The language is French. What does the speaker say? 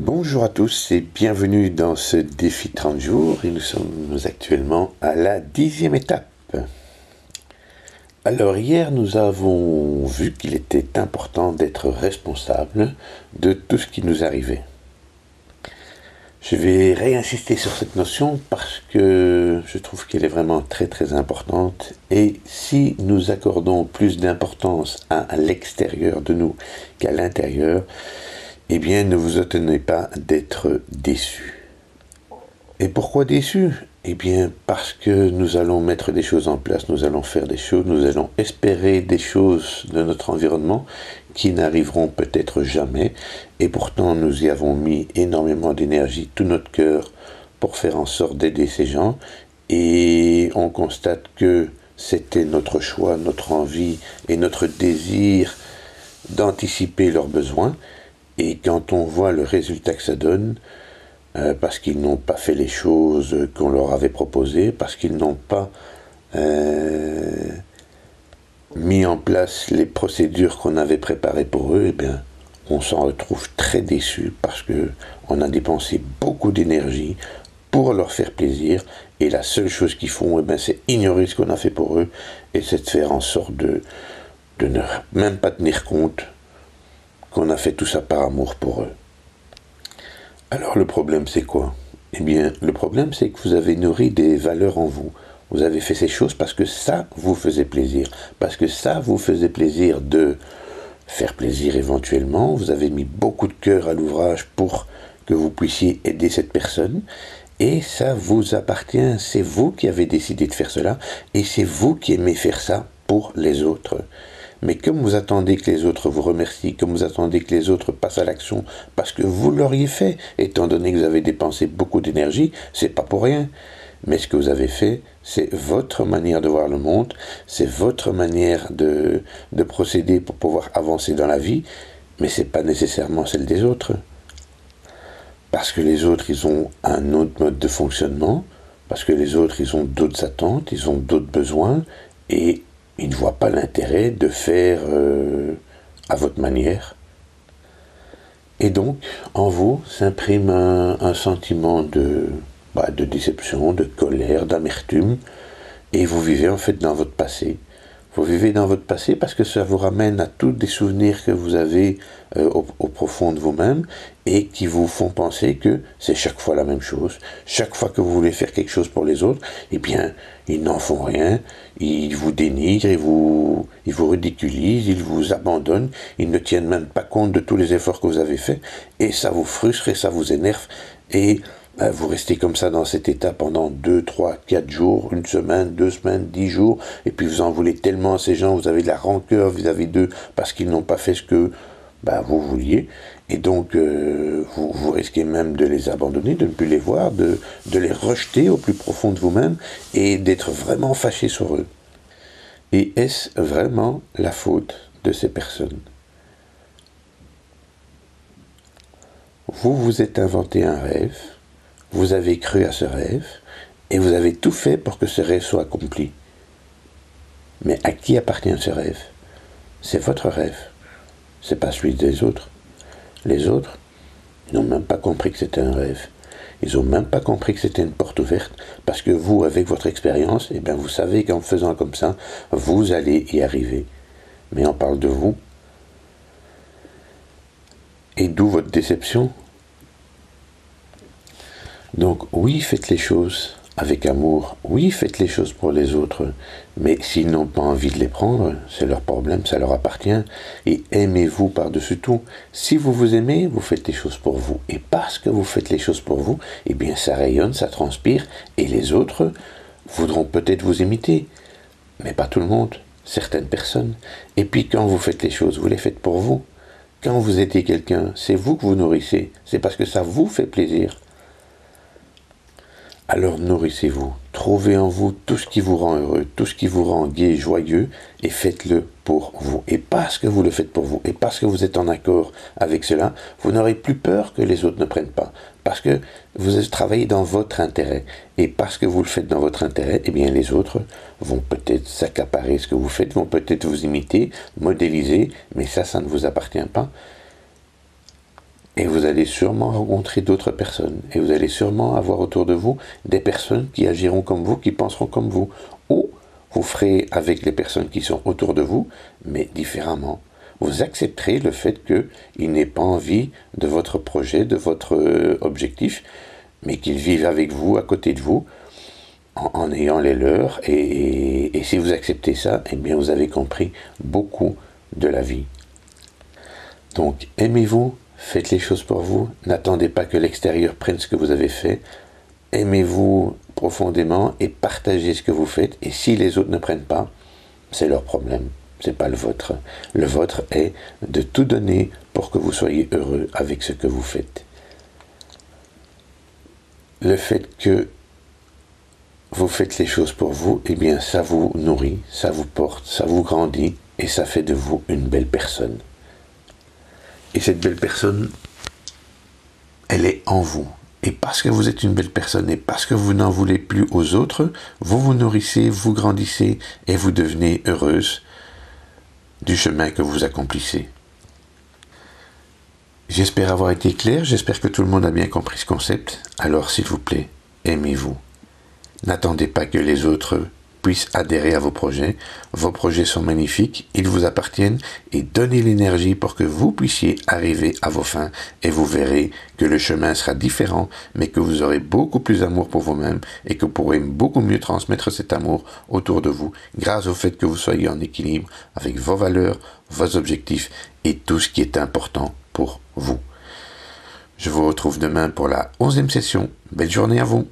Bonjour à tous et bienvenue dans ce défi 30 jours et nous sommes actuellement à la 10e étape. Alors hier nous avons vu qu'il était important d'être responsable de tout ce qui nous arrivait. Je vais réinsister sur cette notion parce que je trouve qu'elle est vraiment très importante et si nous accordons plus d'importance à l'extérieur de nous qu'à l'intérieur, eh bien ne vous étonnez pas d'être déçus. Et pourquoi déçus? Eh bien parce que nous allons mettre des choses en place, nous allons faire des choses, nous allons espérer des choses de notre environnement qui n'arriveront peut-être jamais, et pourtant nous y avons mis énormément d'énergie, tout notre cœur, pour faire en sorte d'aider ces gens, et on constate que c'était notre choix, notre envie et notre désir d'anticiper leurs besoins. Et quand on voit le résultat que ça donne, parce qu'ils n'ont pas fait les choses qu'on leur avait proposées, parce qu'ils n'ont pas mis en place les procédures qu'on avait préparées pour eux, eh bien, on s'en retrouve très déçu parce qu'on a dépensé beaucoup d'énergie pour leur faire plaisir et la seule chose qu'ils font, eh bien, c'est ignorer ce qu'on a fait pour eux et c'est de faire en sorte de ne même pas tenir compte qu'on a fait tout ça par amour pour eux. Alors le problème c'est quoi? Eh bien le problème c'est que vous avez nourri des valeurs en vous. Vous avez fait ces choses parce que ça vous faisait plaisir. Parce que ça vous faisait plaisir de faire plaisir éventuellement. Vous avez mis beaucoup de cœur à l'ouvrage pour que vous puissiez aider cette personne. Et ça vous appartient. C'est vous qui avez décidé de faire cela. Et c'est vous qui aimez faire ça pour les autres. Mais comme vous attendez que les autres vous remercient, comme vous attendez que les autres passent à l'action, parce que vous l'auriez fait, étant donné que vous avez dépensé beaucoup d'énergie, c'est pas pour rien. Mais ce que vous avez fait, c'est votre manière de voir le monde, c'est votre manière de procéder pour pouvoir avancer dans la vie, mais c'est pas nécessairement celle des autres. Parce que les autres, ils ont un autre mode de fonctionnement, parce que les autres, ils ont d'autres attentes, ils ont d'autres besoins, et ils ne voient pas l'intérêt de faire à votre manière. Et donc, en vous s'imprime un sentiment de déception, de colère, d'amertume, et vous vivez en fait dans votre passé. Vous vivez dans votre passé parce que ça vous ramène à tous des souvenirs que vous avez au profond de vous-même et qui vous font penser que c'est chaque fois la même chose. Chaque fois que vous voulez faire quelque chose pour les autres, eh bien, ils n'en font rien, ils vous dénigrent, ils vous ridiculisent, ils vous abandonnent, ils ne tiennent même pas compte de tous les efforts que vous avez faits et ça vous frustre et ça vous énerve et vous restez comme ça dans cet état pendant 2, 3, 4 jours, une semaine, 2 semaines, 10 jours, et puis vous en voulez tellement à ces gens, vous avez de la rancœur vis-à-vis d'eux parce qu'ils n'ont pas fait ce que vous vouliez, et donc vous risquez même de les abandonner, de ne plus les voir, de les rejeter au plus profond de vous-même, et d'être vraiment fâché sur eux. Et est-ce vraiment la faute de ces personnes? Vous vous êtes inventé un rêve, vous avez cru à ce rêve, et vous avez tout fait pour que ce rêve soit accompli. Mais à qui appartient ce rêve? C'est votre rêve, c'est pas celui des autres. Les autres, ils n'ont même pas compris que c'était un rêve. Ils n'ont même pas compris que c'était une porte ouverte, parce que vous, avec votre expérience, eh bien, vous savez qu'en faisant comme ça, vous allez y arriver. Mais on parle de vous. Et d'où votre déception? Donc oui, faites les choses avec amour, oui, faites les choses pour les autres, mais s'ils n'ont pas envie de les prendre, c'est leur problème, ça leur appartient, et aimez-vous par-dessus tout. Si vous vous aimez, vous faites les choses pour vous, et parce que vous faites les choses pour vous, eh bien ça rayonne, ça transpire, et les autres voudront peut-être vous imiter, mais pas tout le monde, certaines personnes. Et puis quand vous faites les choses, vous les faites pour vous. Quand vous aidez quelqu'un, c'est vous que vous nourrissez, c'est parce que ça vous fait plaisir. Alors nourrissez-vous, trouvez en vous tout ce qui vous rend heureux, tout ce qui vous rend gai et joyeux, et faites-le pour vous. Et parce que vous le faites pour vous, et parce que vous êtes en accord avec cela, vous n'aurez plus peur que les autres ne prennent pas. Parce que vous travaillez dans votre intérêt. Et parce que vous le faites dans votre intérêt, eh bien les autres vont peut-être s'accaparer ce que vous faites, vont peut-être vous imiter, modéliser, mais ça ne vous appartient pas. Et vous allez sûrement rencontrer d'autres personnes. Et vous allez sûrement avoir autour de vous des personnes qui agiront comme vous, qui penseront comme vous. Ou vous ferez avec les personnes qui sont autour de vous, mais différemment. Vous accepterez le fait qu'ils n'aient pas envie de votre projet, de votre objectif, mais qu'ils vivent avec vous, à côté de vous, en ayant les leurs. Et si vous acceptez ça, eh bien vous avez compris beaucoup de la vie. Donc aimez-vous, faites les choses pour vous, n'attendez pas que l'extérieur prenne ce que vous avez fait. Aimez-vous profondément et partagez ce que vous faites. Et si les autres ne prennent pas, c'est leur problème, c'est pas le vôtre. Le vôtre est de tout donner pour que vous soyez heureux avec ce que vous faites. Le fait que vous faites les choses pour vous, eh bien ça vous nourrit, ça vous porte, ça vous grandit et ça fait de vous une belle personne. Et cette belle personne, elle est en vous. Et parce que vous êtes une belle personne et parce que vous n'en voulez plus aux autres, vous vous nourrissez, vous grandissez et vous devenez heureuse du chemin que vous accomplissez. J'espère avoir été clair, j'espère que tout le monde a bien compris ce concept. Alors s'il vous plaît, aimez-vous. N'attendez pas que les autres puissent adhérer à vos projets. Vos projets sont magnifiques, ils vous appartiennent et donnez l'énergie pour que vous puissiez arriver à vos fins et vous verrez que le chemin sera différent mais que vous aurez beaucoup plus d'amour pour vous-même et que vous pourrez beaucoup mieux transmettre cet amour autour de vous grâce au fait que vous soyez en équilibre avec vos valeurs, vos objectifs et tout ce qui est important pour vous. Je vous retrouve demain pour la 11e session. Belle journée à vous!